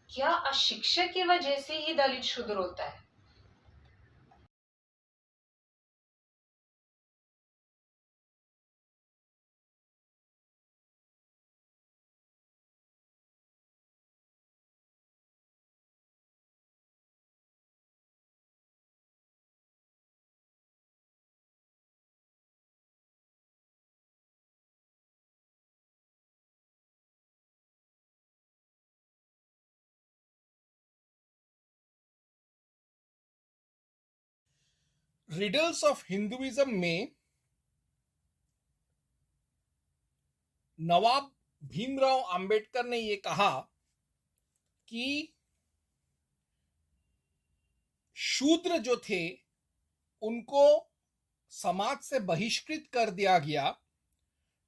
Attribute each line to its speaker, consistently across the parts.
Speaker 1: क्या अशिक्षा की वजह से ही दलित शूद्र होता है?
Speaker 2: रिडल्स ऑफ हिंदुइज्म में नवाब भीमराव अंबेडकर ने यह कहा कि शूद्र जो थे उनको समाज से बहिष्कृत कर दिया गया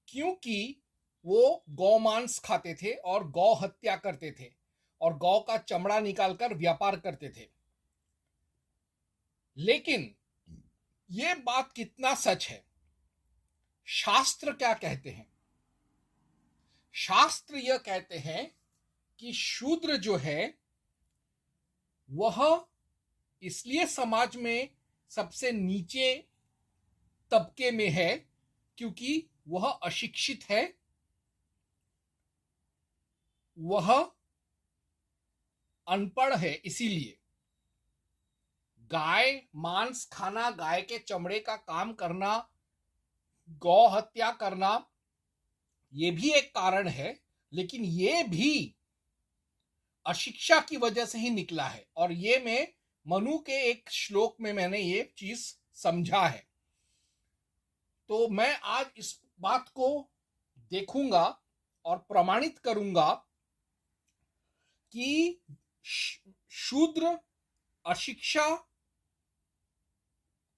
Speaker 2: क्योंकि वो गौमांस खाते थे और गौ हत्या करते थे और गौ का चमड़ा निकालकर व्यापार करते थे। लेकिन ये बात कितना सच है? शास्त्र क्या कहते हैं? शास्त्र यह कहते हैं कि शूद्र जो है वह इसलिए समाज में सबसे नीचे तबके में है क्योंकि वह अशिक्षित है, वह अनपढ़ है। इसीलिए गाय मांस खाना, गाय के चमड़े का काम करना, गौ हत्या करना, ये भी एक कारण है, लेकिन ये भी अशिक्षा की वजह से ही निकला है। और ये मैं मनु के एक श्लोक में मैंने ये चीज समझा है। तो मैं आज इस बात को देखूंगा और प्रमाणित करूंगा कि शूद्र अशिक्षा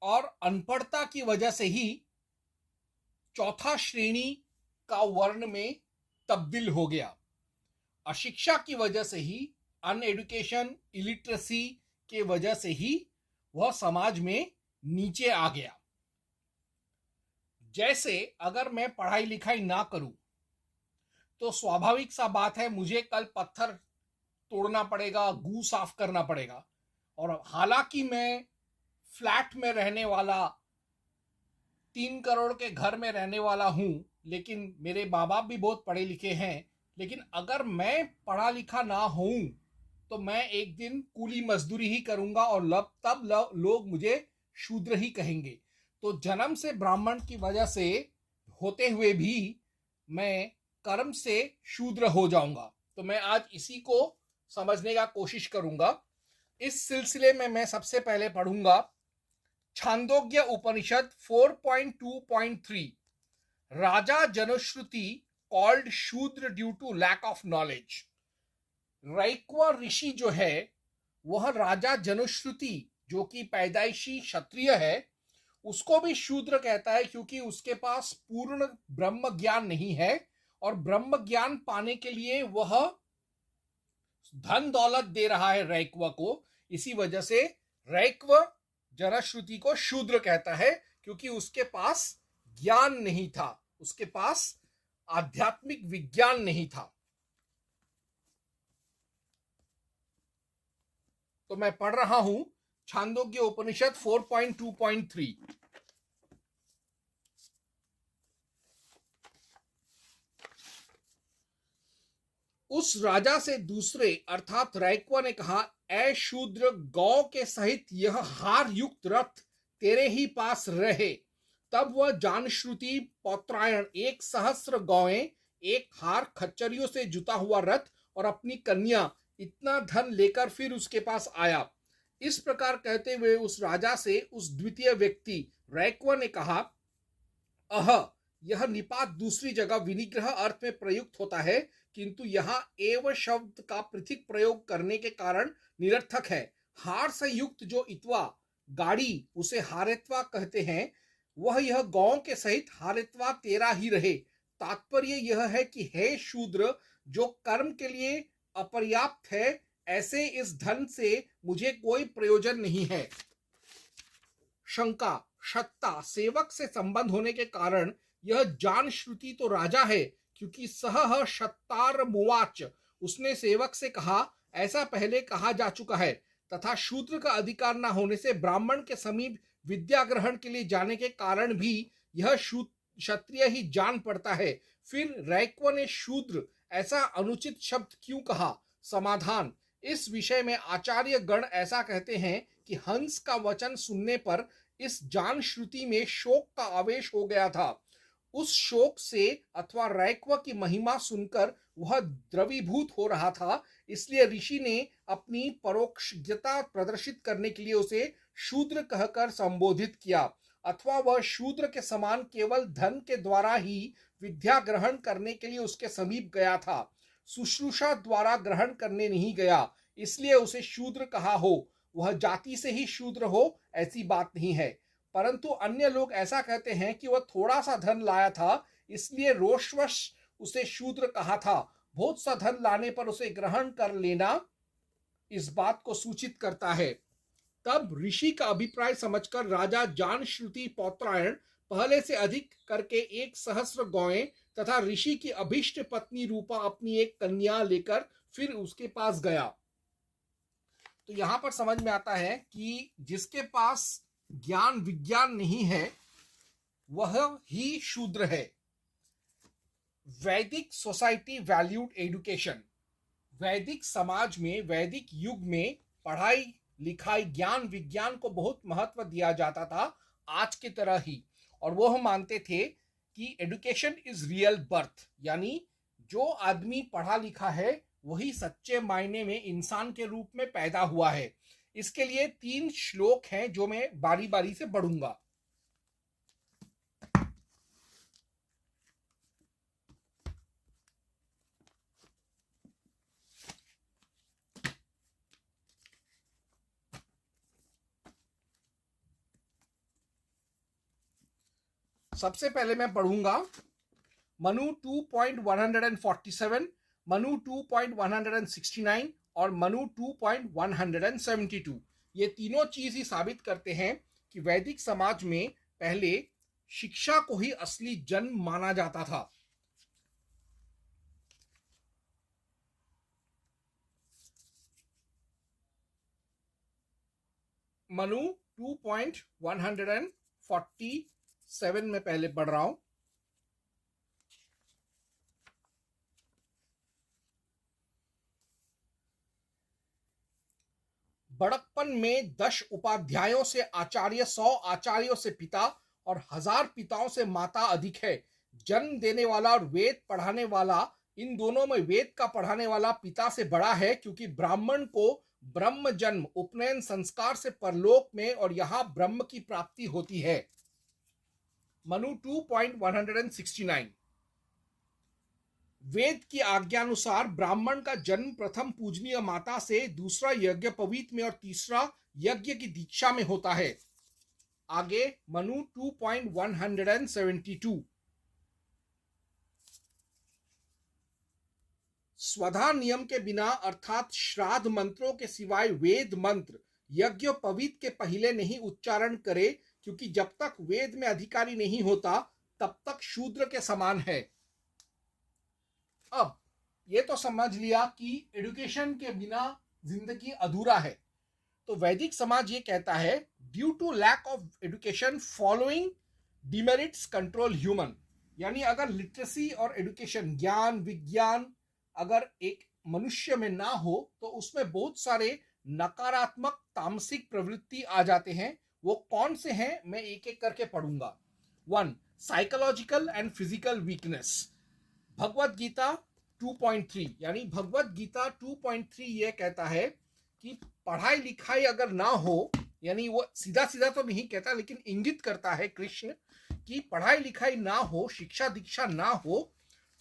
Speaker 2: और अनपढ़ता की वजह से ही चौथा श्रेणी का वर्ण में तब्दील हो गया। अशिक्षा की वजह से ही, अनएडुकेशन, इलिटरेसी के वजह से ही वह समाज में नीचे आ गया। जैसे अगर मैं पढ़ाई लिखाई ना करूं तो स्वाभाविक सा बात है मुझे कल पत्थर तोड़ना पड़ेगा, गू साफ करना पड़ेगा। और हालांकि मैं फ्लैट में रहने वाला, 3 करोड़ के घर में रहने वाला हूं, लेकिन मेरे माँ बाप भी बहुत पढ़े लिखे हैं। लेकिन अगर मैं पढ़ा लिखा ना हूं तो मैं एक दिन कूली मजदूरी ही करूंगा और तब लोग मुझे शूद्र ही कहेंगे। तो जन्म से ब्राह्मण की वजह से होते हुए भी मैं कर्म से शूद्र हो जाऊंगा। तो मैं आज इसी को समझने का कोशिश करूंगा। इस सिलसिले में मैं सबसे पहले पढ़ूंगा छांदोग्य उपनिषद 4.2.3। राजा Janashruti called Shudra due to lack of knowledge. Raikva ऋषि जो है वह राजा जनश्रुति, जो कि पैदाइशी क्षत्रिय है, उसको भी शूद्र कहता है क्योंकि उसके पास पूर्ण ब्रह्म ज्ञान नहीं है। और ब्रह्म ज्ञान पाने के लिए वह धन दौलत दे रहा है रैक्व को। इसी वजह से रैक्व जनश्रुति को शूद्र कहता है क्योंकि उसके पास ज्ञान नहीं था, उसके पास आध्यात्मिक विज्ञान नहीं था। तो मैं पढ़ रहा हूं छांदोग्य उपनिषद 4.2.3। उस राजा से दूसरे अर्थात रैक्व ने कहा, ऐ शूद्र, गौ के सहित यह हार युक्त रथ तेरे ही पास रहे। तब वह जानश्रुति पौत्रायण 1,000 गौएं, एक हार खच्चरियों से जुता हुआ रथ और अपनी कन्या इतना धन लेकर फिर उसके पास आया। इस प्रकार कहते हुए उस राजा से उस द्वितीय व्यक्ति रैक्व ने कहा, अह, यह निपात दूसरी जगह विनिग्रह अर्थ में प्रयुक्त होता है, किंतु यहाँ एव शब्द का पृथक प्रयोग करने के कारण निरर्थक है। हार से युक्त जो इत्वा गाड़ी, उसे हारेत्वा कहते हैं, वह यह गौ के सहित हारेत्वा तेरा ही रहे। तात्पर्य यह है कि हे शूद्र, जो कर्म के लिए अपर्याप्त है, ऐसे इस धन से मुझे कोई प्रयोजन नहीं है। शंका, सत्ता सेवक से संबंध होने के कारण यह जान श्रुति तो राजा है, क्योंकि सह सत्तार मुवाच, उसने सेवक से कहा, ऐसा पहले कहा जा चुका है तथा शूद्र का अधिकार न होने से ब्राह्मण के समीप विद्या ग्रहण के लिए जाने के कारण भी यह क्षत्रिय ही जान पड़ता है। फिर रैक्व ने शूद्र ऐसा अनुचित शब्द क्यों कहा? समाधान: इस विषय में आचार्य गण ऐसा कहते हैं कि हंस का वचन सुनने पर इस जान श्रुति में शोक का आवेश हो गया था। उस शोक से अथवा रैक्व की महिमा सुनकर वह द्रवीभूत हो रहा था, इसलिए ऋषि ने अपनी परोक्षज्ञता प्रदर्शित करने के लिए उसे शूद्र कहकर संबोधित किया, अथवा वह शूद्र के समान केवल धन के द्वारा ही विद्या ग्रहण करने के लिए उसके समीप गया था, शुश्रूषा द्वारा ग्रहण करने नहीं गया, इसलिए उसे शूद्र कहा हो। वह जाति से ही शूद्र हो ऐसी बात नहीं है। परंतु अन्य लोग ऐसा कहते हैं कि वह थोड़ा सा धन लाया था, इसलिए रोषवश उसे शूद्र कहा था। बहुत सा धन लाने पर उसे ग्रहण कर लेना इस बात को सूचित करता है। तब ऋषि का अभिप्राय समझकर राजा जान श्रुति पौत्रायण पहले से अधिक करके 1,000 गौएं तथा ऋषि की अभिष्ट पत्नी रूपा अपनी एक कन्या लेकर फिर उसके पास गया। तो यहां पर समझ में आता है कि जिसके पास ज्ञान विज्ञान नहीं है वह ही शूद्र है। वैदिक सोसाइटी वैल्यूड एजुकेशन। वैदिक समाज में, वैदिक युग में पढ़ाई लिखाई ज्ञान विज्ञान को बहुत महत्व दिया जाता था, आज की तरह ही। और वो हम मानते थे कि एजुकेशन इज रियल बर्थ, यानी जो आदमी पढ़ा लिखा है वही सच्चे मायने में इंसान के रूप में पैदा हुआ है। इसके लिए 3 श्लोक हैं जो मैं बारी बारी से पढ़ूंगा। सबसे पहले मैं पढ़ूंगा मनु 2.147, मनु 2.169 और मनु 2.172। ये तीनों चीज ही साबित करते हैं कि वैदिक समाज में पहले शिक्षा को ही असली जन्म माना जाता था। मनु 2.147 में पहले पढ़ रहा हूं। बड़प्पन में 10 उपाध्यायों से आचार्य, 100 आचार्यों से पिता और 1000 पिताओं से माता अधिक है। जन्म देने वाला और वेद पढ़ाने वाला, इन दोनों में वेद का पढ़ाने वाला पिता से बड़ा है, क्योंकि ब्राह्मण को ब्रह्म जन्म उपनयन संस्कार से परलोक में और यहां ब्रह्म की प्राप्ति होती है। मनु 2.169। वेद की आज्ञानुसार ब्राह्मण का जन्म प्रथम पूजनीय माता से, दूसरा यज्ञ पवीत में और तीसरा यज्ञ की दीक्षा में होता है। आगे मनु 2.172। स्वधा नियम के बिना अर्थात श्राद्ध मंत्रों के सिवाय वेद मंत्र यज्ञ पवीत के पहले नहीं उच्चारण करे, क्योंकि जब तक वेद में अधिकारी नहीं होता तब तक शूद्र के समान है। अब ये तो समझ लिया कि एजुकेशन के बिना जिंदगी अधूरा है। तो वैदिक समाज ये कहता है, due to lack of education following demerits control human, यानी अगर लिटरेसी और एजुकेशन ज्ञान विज्ञान अगर एक मनुष्य में ना हो तो उसमें बहुत सारे नकारात्मक तामसिक प्रवृत्ति आ जाते हैं। वो कौन से हैं मैं एक एक करके पढ़ूंगा। 1. Psychological and physical weakness. Bhagavad Gita 2.3 यानी भगवत गीता 2.3 ये कहता है कि पढ़ाई लिखाई अगर ना हो, यानी वो सीधा सीधा तो नहीं कहता लेकिन इंगित करता है कृष्ण कि पढ़ाई लिखाई ना हो, शिक्षा दीक्षा ना हो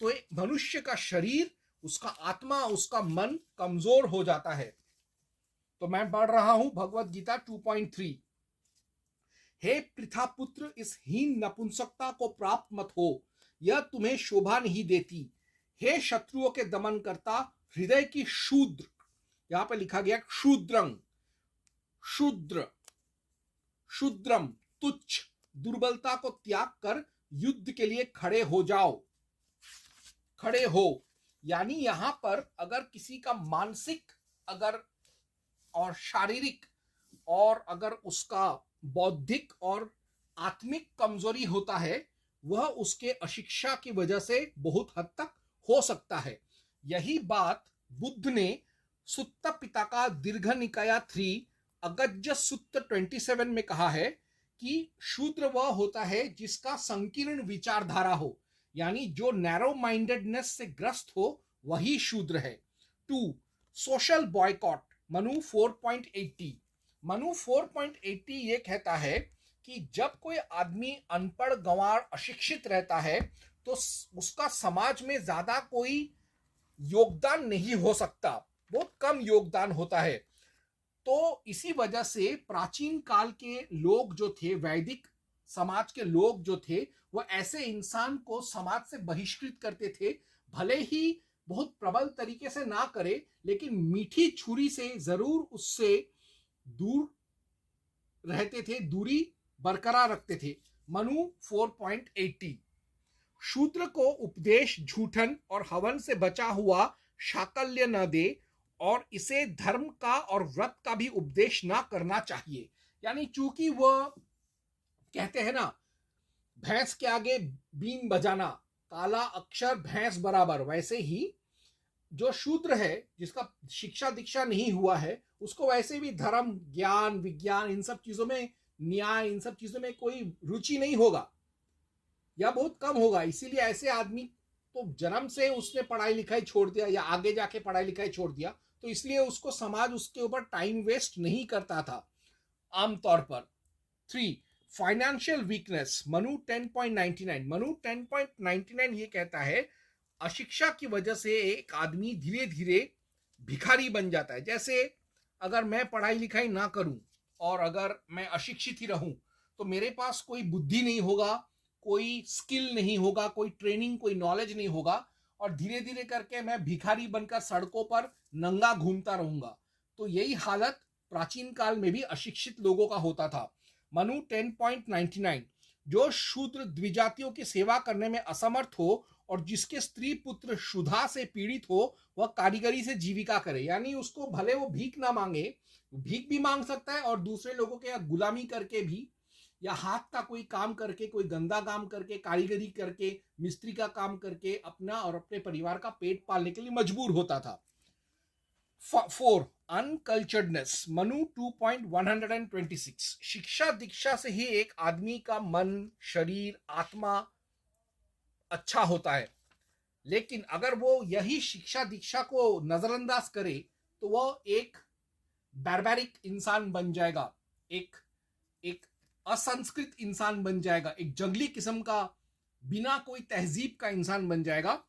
Speaker 2: तो मनुष्य का शरीर, उसका आत्मा, उसका मन कमजोर हो जाता है। तो मैं पढ़ रहा हूं भगवत गीता 2.3। हे पृथा पुत्र, इस हीन नपुंसकता को प्राप्त मत हो, यह तुम्हें शोभा नहीं देती। हे शत्रुओं के दमन करता, हृदय की शूद्र, यहां पे लिखा गया शूद्रंग, शूद्र, शूद्रम, तुच्छ दुर्बलता को त्याग कर युद्ध के लिए खड़े हो जाओ, खड़े हो। यानी यहां पर अगर किसी का मानसिक अगर और शारीरिक और अगर उसका बौद्धिक और आत्मिक कमजोरी होता है, वह उसके अशिक्षा की वजह से बहुत हद तक हो सकता है। यही बात बुद्ध ने सुत्त पिटका दीर्घ निकाय 3 अगज्य सुत्त 27 में कहा है कि शूद्र वह होता है जिसका संकीर्ण विचारधारा हो, यानी जो नैरो माइंडेडनेस से ग्रस्त हो वही शूद्र है। 2 सोशल बॉयकॉट मनु 4.80 मनु 4.80 ये कहता है कि जब कोई आदमी अनपढ़ गंवार अशिक्षित रहता है तो उसका समाज में ज्यादा कोई योगदान नहीं हो सकता, बहुत कम योगदान होता है। तो इसी वजह से प्राचीन काल के लोग जो थे, वैदिक समाज के लोग जो थे, वो ऐसे इंसान को समाज से बहिष्कृत करते थे। भले ही बहुत प्रबल तरीके से ना करे, लेकिन मीठी छुरी से जरूर उससे दूर रहते थे, दूरी बरकरार रखते थे। मनु 4.80 शूद्र को उपदेश झूठन और हवन से बचा हुआ शाकल्य न दे और इसे धर्म का और व्रत का भी उपदेश ना करना चाहिए। यानी चूंकि वह कहते हैं ना, भैंस के आगे बीन बजाना, काला अक्षर भैंस बराबर, वैसे ही जो शूद्र है जिसका शिक्षा दीक्षा नहीं हुआ है, उसको वैसे भी धर्म, ज्ञान, विज्ञान, इन सब चीजों में, न्याय, इन सब चीजों में कोई रुचि नहीं होगा या बहुत कम होगा। इसीलिए ऐसे आदमी तो जन्म से उसने पढ़ाई लिखाई छोड़ दिया या आगे जाके पढ़ाई लिखाई छोड़ दिया, तो इसलिए उसको समाज उसके ऊपर टाइम वेस्ट नहीं करता था आमतौर पर। 3 फाइनेंशियल वीकनेस मनु 10.99 मनु 10.99 ये कहता है अशिक्षा की वजह से एक आदमी धीरे धीरे भिखारी बन जाता है। जैसे अगर मैं पढ़ाई लिखाई ना करूं और अगर मैं अशिक्षित ही रहूं तो मेरे पास कोई बुद्धि नहीं होगा, कोई स्किल नहीं होगा, कोई ट्रेनिंग, कोई नॉलेज नहीं होगा, और धीरे धीरे करके मैं भिखारी बनकर सड़कों पर नंगा घूमता रहूंगा। तो यही हालत प्राचीन काल में भी अशिक्षित लोगों का होता था। मनु 10.99 जो शूद्र द्विजातियों की सेवा करने में असमर्थ हो और जिसके स्त्री पुत्र क्षुधा से पीड़ित हो, वह कारीगरी से जीविका करे। यानी उसको भले वो भीख ना मांगे, भीख भी मांग सकता है और दूसरे लोगों के यहाँ गुलामी करके भी, या हाथ का कोई काम करके, कोई गंदा काम करके, कारीगरी करके, मिस्त्री का काम करके अपना और अपने परिवार का पेट पालने के लिए मजबूर होता था। 4 अनकल्चर्डनेस मनु 2.126 शिक्षा दीक्षा से ही एक आदमी का मन, शरीर, आत्मा अच्छा होता है, लेकिन अगर वो यही शिक्षा दीक्षा को नजरअंदाज करे तो वह एक बैरबैरिक इंसान बन जाएगा, एक असंस्कृत इंसान बन जाएगा, एक जंगली किस्म का, बिना कोई तहजीब का इंसान बन जाएगा।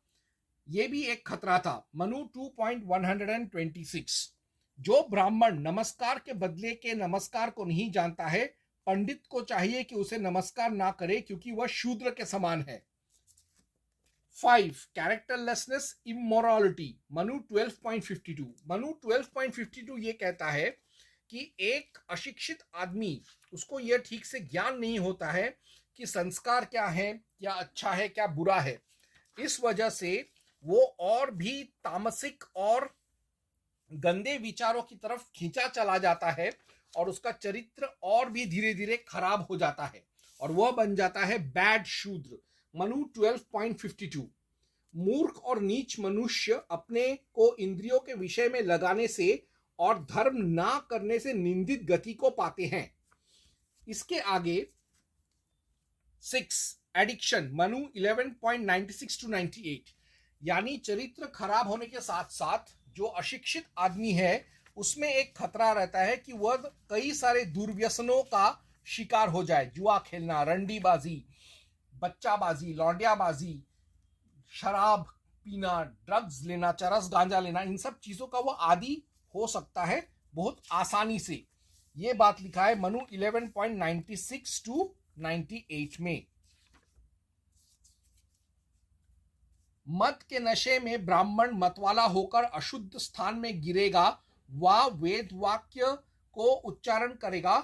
Speaker 2: यह भी एक खतरा था। मनु 2.126 जो ब्राह्मण नमस्कार के बदले के नमस्कार को नहीं जानता है, पंडित को चाहिए कि उसे नमस्कार ना करे क्योंकि वह शूद्र के समान है। 5 कैरेक्टरलेसनेस इमोरलिटी मनु 12.52 मनु 12.52 ये कहता है कि एक अशिक्षित आदमी, उसको यह ठीक से ज्ञान नहीं होता है कि संस्कार क्या है, क्या अच्छा है, क्या बुरा है। इस वजह से वो और भी तामसिक और गंदे विचारों की तरफ खींचा चला जाता है और उसका चरित्र और भी धीरे धीरे खराब हो जाता है और वह बन जाता है बैड शूद्र। मनु 12.52 मूर्ख और नीच मनुष्य अपने को इंद्रियों के विषय में लगाने से और धर्म ना करने से निंदित गति को पाते हैं। इसके आगे 6 एडिक्शन मनु 11.96 to 98 यानी चरित्र खराब होने के साथ साथ जो अशिक्षित आदमी है उसमें एक खतरा रहता है कि वह कई सारे दुर्व्यसनों का शिकार हो जाए। जुआ खेलना, रंडीबाजी, बच्चाबाजी, लौंडियाबाजी, शराब पीना, ड्रग्स लेना, चरस गांजा लेना, इन सब चीजों का वो आदी हो सकता है बहुत आसानी से। ये बात लिखा है मनु 11.96 to 98 में। मद के नशे में ब्राह्मण मतवाला होकर अशुद्ध स्थान में गिरेगा, वह वेद वाक्य को उच्चारण करेगा,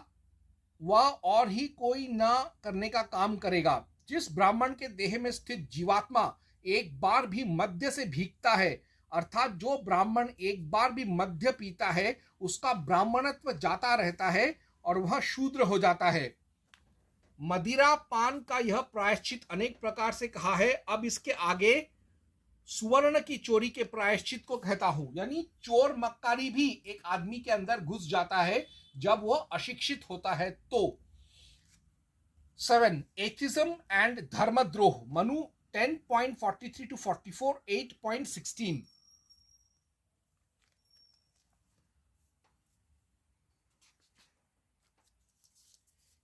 Speaker 2: वह और ही कोई न करने का काम करेगा। जिस ब्राह्मण के देह में स्थित जीवात्मा एक बार भी मद्य से भीगता है अर्थात जो ब्राह्मण एक बार भी मद्य पीता है उसका ब्राह्मणत्व जाता रहता है और वह शूद्र हो जाता है। मदिरा पान का यह प्रायश्चित अनेक प्रकार से कहा है। अब इसके आगे सुवर्ण की चोरी के प्रायश्चित को कहता हूं, यानी चोर मक्कारी भी एक आदमी के अंदर घुस जाता है जब वो अशिक्षित होता है। तो 7 एथिज्म एंड धर्मद्रोह, मनु 10.43 to 44, 8.16।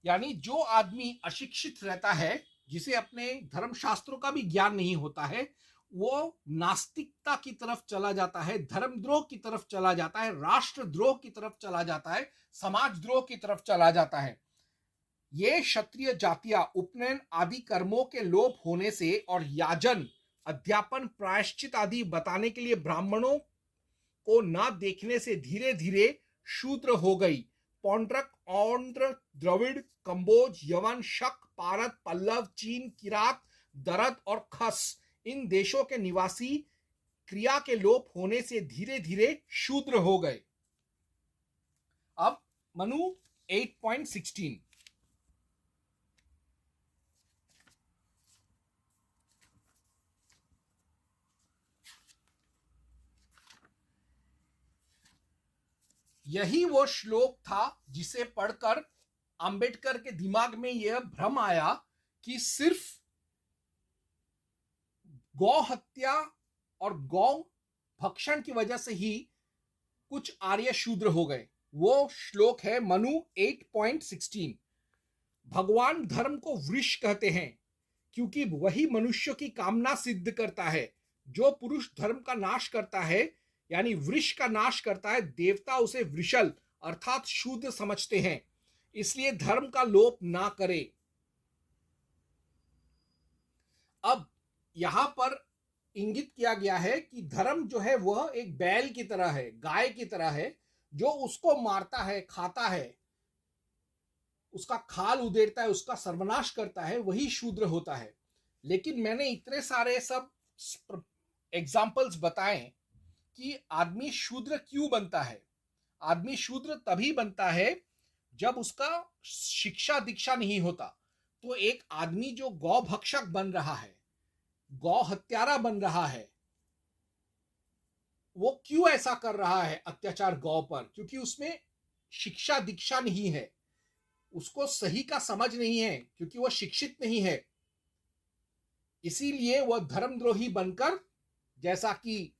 Speaker 2: यानी जो आदमी अशिक्षित रहता है, जिसे अपने धर्मशास्त्रों का भी ज्ञान नहीं होता है, वो नास्तिकता की तरफ चला जाता है, धर्मद्रोह की तरफ चला जाता है, राष्ट्रद्रोह की तरफ चला जाता है, समाजद्रोह की तरफ चला जाता है। ये क्षत्रिय जातियां उपनयन आदि कर्मों के लोप होने से और याजन, अध्यापन, प्रायश्चित आदि बताने के लिए ब्राह्मणों को न देखने से धीरे धीरे शूद्र हो गई। पौंड्रक, औंड्र, द्रविड़, कंबोज, यवन, शक, पारत, पल्लव, चीन, किरात, दरद और खस, इन देशों के निवासी क्रिया के लोप होने से धीरे धीरे शूद्र हो गए। अब मनु 8.16। यही वो श्लोक था जिसे पढ़कर अंबेडकर के दिमाग में यह भ्रम आया कि सिर्फ गौ हत्या और गौ भक्षण की वजह से ही कुछ आर्य शूद्र हो गए। वो श्लोक है मनु 8.16। भगवान धर्म को वृष कहते हैं क्योंकि वही मनुष्य की कामना सिद्ध करता है। जो पुरुष धर्म का नाश करता है, यानी वृष का नाश करता है, देवता उसे वृषल अर्थात शूद्र समझते हैं। इसलिए धर्म का लोप ना करे। अब यहां पर इंगित किया गया है कि धर्म जो है वह एक बैल की तरह है, गाय की तरह है, जो उसको मारता है, खाता है, उसका खाल उधेड़ता है, उसका सर्वनाश करता है, वही शूद्र होता है। लेकिन मैंने इतने सारे सब एग्जाम्पल्स बताए कि आदमी शूद्र क्यों बनता है। आदमी शूद्र तभी बनता है जब उसका शिक्षा दीक्षा नहीं होता। तो एक आदमी जो गौ भक्षक बन रहा है, गौ हत्यारा बन रहा है, वो क्यों ऐसा कर रहा है अत्याचार गौ पर? क्योंकि उसमें शिक्षा दीक्षा नहीं है, उसको सही का समझ नहीं है, क्योंकि वह शिक्षित नहीं है। इसीलिए वह धर्मद्रोही बनकर, जैसा कि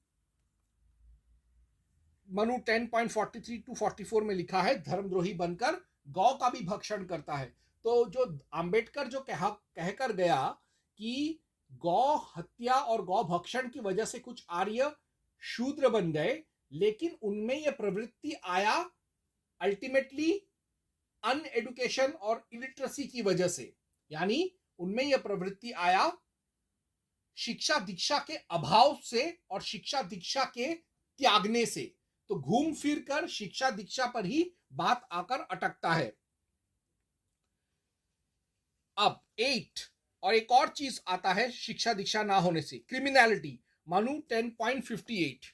Speaker 2: मनु 10.43 to 44 में लिखा है, धर्मद्रोही बनकर गौ का भी भक्षण करता है। तो जो अंबेडकर जो कहकर गया कि गौ हत्या और गौ भक्षण की वजह से कुछ आर्य शूद्र बन गए, लेकिन उनमें यह प्रवृत्ति आया अल्टीमेटली अनएडुकेशन और इलिटरेसी की वजह से। यानी उनमें यह प्रवृत्ति आया शिक्षा दीक्षा के अभाव से और शिक्षा दीक्षा के त्यागने से। तो घूम फिर कर शिक्षा दीक्षा पर ही बात आकर अटकता है। अब 8 और एक और चीज आता है शिक्षा दीक्षा ना होने से, क्रिमिनलिटी, मनु 10.58।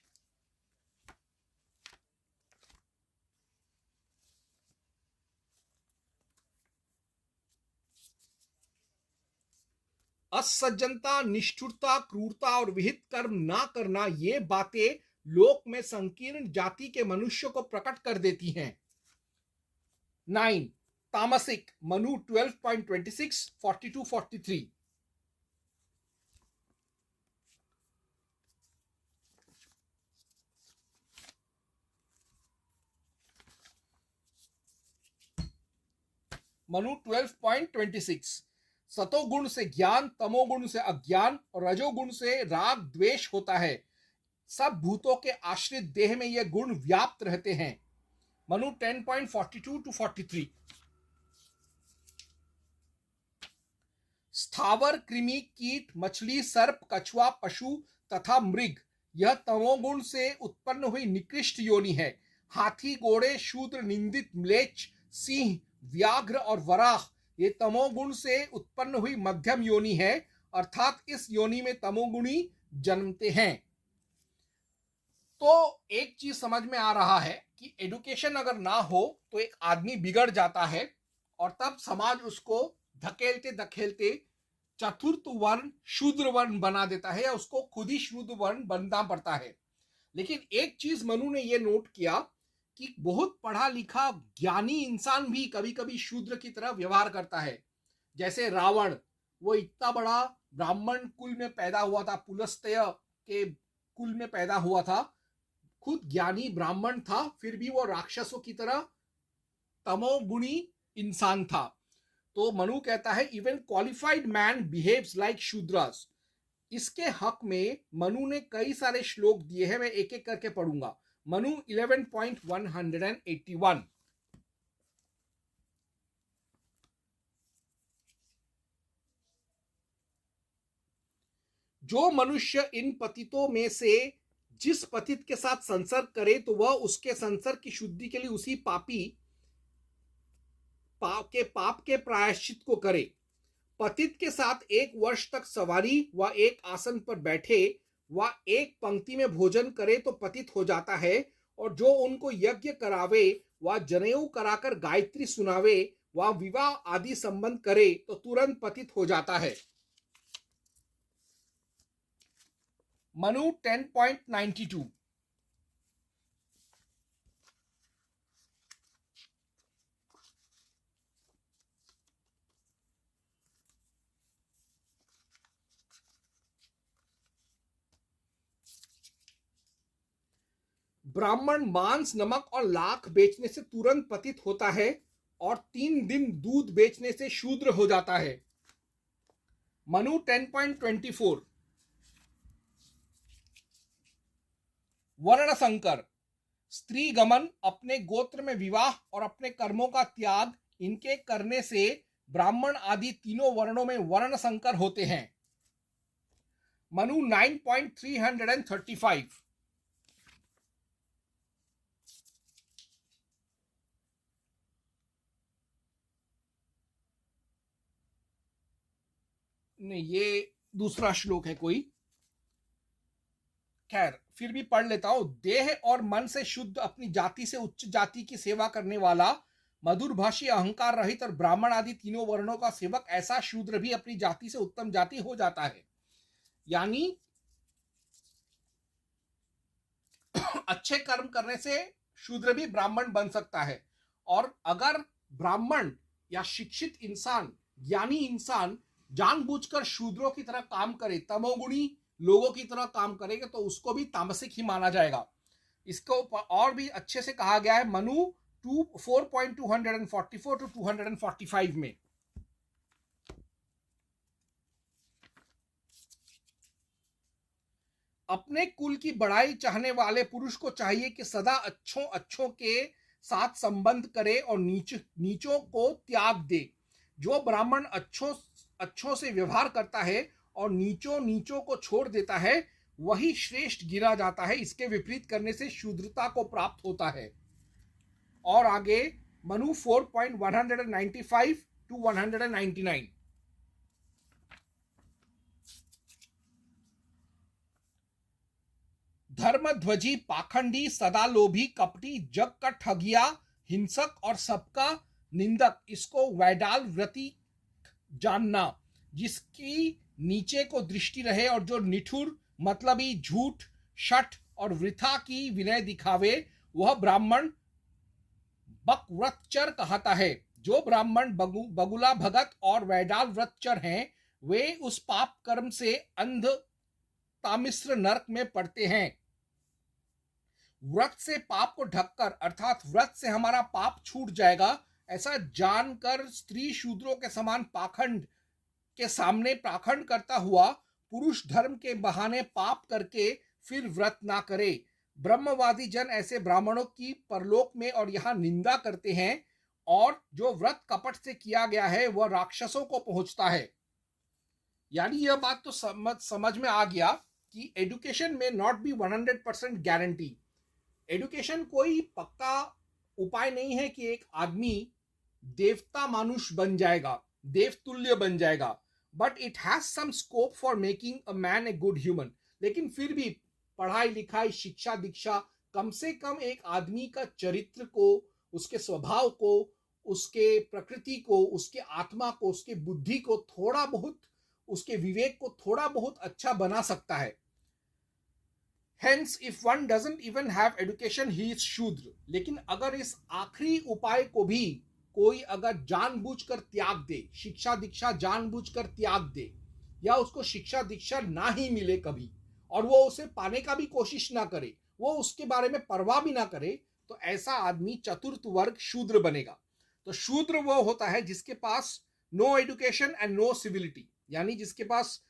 Speaker 2: असज्जनता, निष्ठुरता, क्रूरता और विहित कर्म ना करना, ये बातें लोक में संकीर्ण जाति के मनुष्य को प्रकट कर देती हैं। 9 तामसिक, मनु 12.26, 42-43। मनु 12.26, सतोगुण से ज्ञान, तमोगुण से अज्ञान और रजोगुण से राग द्वेष होता है। सब भूतों के आश्रित देह में ये गुण व्याप्त रहते हैं। मनु 10.42-43। स्थावर, कृमि, कीट, मछली, सर्प, कछुआ, पशु तथा मृग, यह तमोगुण से उत्पन्न हुई निकृष्ट योनि है। हाथी, घोड़े, शूद्र, निंदित, म्लेच्छ, सिंह, व्याघ्र और वराह, ये तमोगुण से उत्पन्न हुई मध्यम योनि है, अर्थात इस योनि में तमोगुणी जन्मते हैं। तो एक चीज समझ में आ रहा है कि एडुकेशन अगर ना हो तो एक आदमी बिगड़ जाता है और तब समाज उसको धकेलते धकेलते चतुर्थ वर्ण शूद्र वर्ण बना देता है या उसको खुद ही शूद्र वर्ण बनना पड़ता है। लेकिन एक चीज मनु ने यह नोट किया कि बहुत पढ़ा लिखा ज्ञानी इंसान भी कभी कभी शूद्र की तरह व्यवहार करता है। जैसे रावण, वो इतना बड़ा ब्राह्मण कुल में पैदा हुआ था, पुलस्त्य के कुल में पैदा हुआ था, खुद ज्ञानी ब्राह्मण था, फिर भी वो राक्षसों की तरह तमोगुणी इंसान था। तो मनु कहता है even qualified man behaves like Shudras. इसके हक में मनु ने कई सारे श्लोक दिए हैं, मैं एक एक करके पढ़ूंगा। मनु 11.181। जो मनुष्य इन पतितों में से जिस पतित के साथ संसर्ग करे तो वह उसके संसर्ग की शुद्धि के लिए उसी पापी पाप के प्रायश्चित को करे। पतित के साथ 1 वर्ष तक सवारी व एक आसन पर बैठे व एक पंक्ति में भोजन करे तो पतित हो जाता है, और जो उनको यज्ञ करावे व जनेऊ कराकर गायत्री सुनावे व विवाह आदि संबंध करे तो तुरंत पतित हो जाता है। मनु 10.92। ब्राह्मण मांस नमक और लाख बेचने से तुरंत पतित होता है और 3 दिन दूध बेचने से शूद्र हो जाता है। मनु 10.24। वर्ण संकर, स्त्री गमन, अपने गोत्र में विवाह और अपने कर्मों का त्याग, इनके करने से ब्राह्मण आदि तीनों वर्णों में वर्ण संकर होते हैं। मनु 9.335। नहीं, ये दूसरा श्लोक है कोई, खैर फिर भी पढ़ लेता हूं। देह और मन से शुद्ध, अपनी जाति से उच्च जाति की सेवा करने वाला, मधुर भाषी, अहंकार रहित और ब्राह्मण आदि तीनों वर्णों का सेवक, ऐसा शूद्र भी अपनी जाति से उत्तम जाति हो जाता है। यानी अच्छे कर्म करने से शूद्र भी ब्राह्मण बन सकता है। और अगर ब्राह्मण या शिक्षित इंसान, ज्ञानी इंसान जानबूझकर शूद्रों की तरह काम करे, तमोगुणी लोगों की तरह काम करेगा, तो उसको भी तामसिक ही माना जाएगा। इसको और भी अच्छे से कहा गया है मनु 4.244 टू 245 में। अपने कुल की बढ़ाई चाहने वाले पुरुष को चाहिए कि सदा अच्छों के साथ संबंध करे और नीचों को त्याग दे। जो ब्राह्मण अच्छों से व्यवहार करता है और नीचों को छोड़ देता है, वही श्रेष्ठ गिना जाता है। इसके विपरीत करने से शूद्रता को प्राप्त होता है। और आगे मनु 4.195 टू 199। धर्मध्वजी, पाखंडी, सदा लोभी, कपटी, जग का ठगिया, हिंसक और सबका निंदक, इसको वैडाल व्रती जानना। जिसकी नीचे को दृष्टि रहे और जो निठुर, मतलबी, झूठ, शठ और वृथा की विनय दिखावे, वह ब्राह्मण बकव्रतचर कहता है। जो ब्राह्मण बगुला भगत और वैडाल व्रतचर हैं, वे उस पाप कर्म से अंध तामिश्र नरक में पड़ते हैं। व्रत से पाप को ढककर, अर्थात व्रत से हमारा पाप छूट जाएगा, ऐसा जानकर स्त्री शूद्रों के समान पाखंड के सामने पाखंड करता हुआ पुरुष धर्म के बहाने पाप करके फिर व्रत ना करे। ब्रह्मवादी जन ऐसे ब्राह्मणों की परलोक में और यहाँ निंदा करते हैं, और जो व्रत कपट से किया गया है वह राक्षसों को पहुंचता है। यानी यह बात तो समझ में आ गया कि एजुकेशन में नॉट बी 100% गारंटी। एजुकेशन कोई पक्का उपाय नहीं है कि एक आदमी देवता मानुष बन जाएगा, देवतुल्य बन जाएगा, but it has some scope for making a man a good human. लेकिन फिर भी पढ़ाई लिखाई शिक्षा दीक्षा कम से कम एक आदमी का चरित्र को, उसके स्वभाव को, उसके प्रकृति को, उसके आत्मा को, उसके बुद्धि को थोड़ा बहुत, उसके विवेक को थोड़ा बहुत अच्छा बना सकता है. Hence, if one doesn't even have education, he is शूद्र. लेकिन अगर इस आखिरी उपाय को भी कोई अगर जानबूझकर त्याग दे, शिक्षा दीक्षा जानबूझकर त्याग दे, या उसको शिक्षा दीक्षा ना ही मिले कभी, और वो उसे पाने का भी कोशिश ना करे, वो उसके बारे में परवाह भी ना करे, तो ऐसा आदमी चतुर्थ वर्ग शूद्र बनेगा. तो शूद्र वो होता है जिसके पास no education and no civility, यानी जिसके पास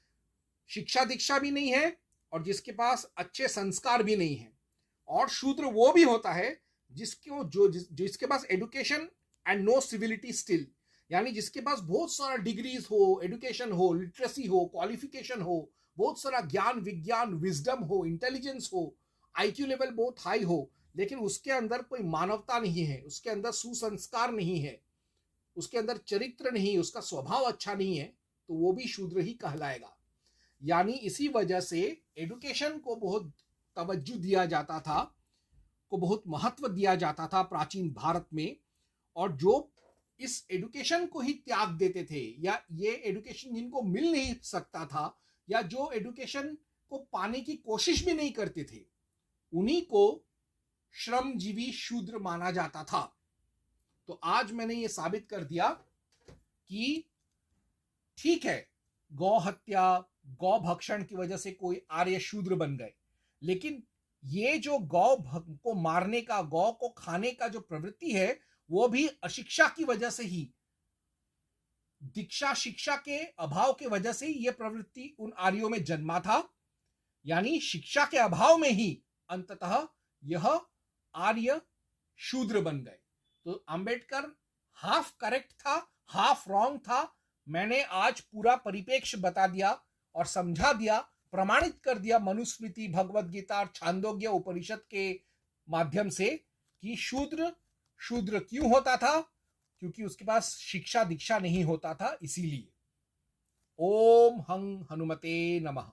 Speaker 2: शिक्षा दीक्षा भी नहीं है और जिसके पास अच्छे संस्कार भी नहीं है. और शूद्र वो भी होता है जिसके पास education and no civility still, यानी जिसके पास बहुत सारा डिग्रीज हो, एजुकेशन हो, लिटरेसी हो, क्वालिफिकेशन हो, बहुत सारा ज्ञान विज्ञान विजडम हो, इंटेलिजेंस हो, आईक्यू लेवल बहुत हाई हो, लेकिन उसके अंदर कोई मानवता नहीं है, उसके अंदर सुसंस्कार नहीं है, उसके अंदर चरित्र नहीं, उसका स्वभाव अच्छा नहीं है, तो वो भी शूद्र ही कहलाएगा. यानी इसी वजह से एजुकेशन को बहुत तवज्जो दिया जाता था, को बहुत महत्व दिया जाता था प्राचीन भारत में. और जो इस एजुकेशन को ही त्याग देते थे, या ये एजुकेशन जिनको मिल नहीं सकता था, या जो एजुकेशन को पाने की कोशिश भी नहीं करते थे, उन्हीं को श्रमजीवी शूद्र माना जाता था. तो आज मैंने ये साबित कर दिया कि ठीक है, गौ हत्या, गौ भक्षण की वजह से कोई आर्य शूद्र बन गए, लेकिन ये जो गौ को मारने का, गौ को खाने का जो प्रवृत्ति है, वो भी अशिक्षा की वजह से ही, दीक्षा शिक्षा के अभाव के वजह से ये प्रवृत्ति उन आर्यों में जन्मा था. यानी शिक्षा के अभाव में ही अंततः यह आर्य शूद्र बन गए. तो अंबेडकर हाफ करेक्ट था, हाफ रॉन्ग था. मैंने आज पूरा परिप्रेक्ष्य बता दिया और समझा दिया, प्रमाणित कर दिया मनुस्मृति, भगवत गीता और छांदोग्य उपनिषद के माध्यम से कि शूद्र शूद्र क्यों होता था, क्योंकि उसके पास शिक्षा दीक्षा नहीं होता था. इसीलिए ओम हं हनुमते नमः.